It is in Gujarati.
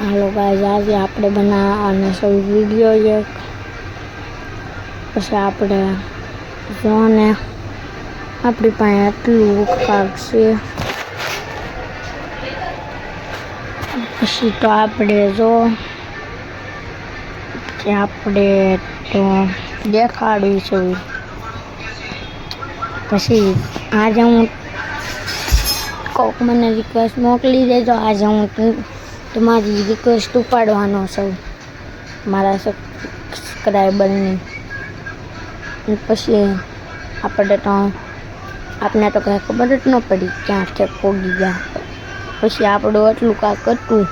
હાલો ગાઈઝ, આજે આપણે બનાવવાના છે વિડીયો એક. પછી આપણે જો ને આપણી પાસે આટલું કાક છે. પછી તો આપણે જો કે આપણે તો દેખાડ્યું છે. પછી આજે હું કોક મને રિક્વેસ્ટ મોકલી દેજો. આજે હું તમારી રિક્વેસ્ટ ઉપાડવાનો છું મારા સબસ્ક્રાઈબરની. પછી આપને તો કંઈ ખબર જ ન પડી ક્યાંથી પોગી ગયા. પછી આપણું એટલું કાંક હતું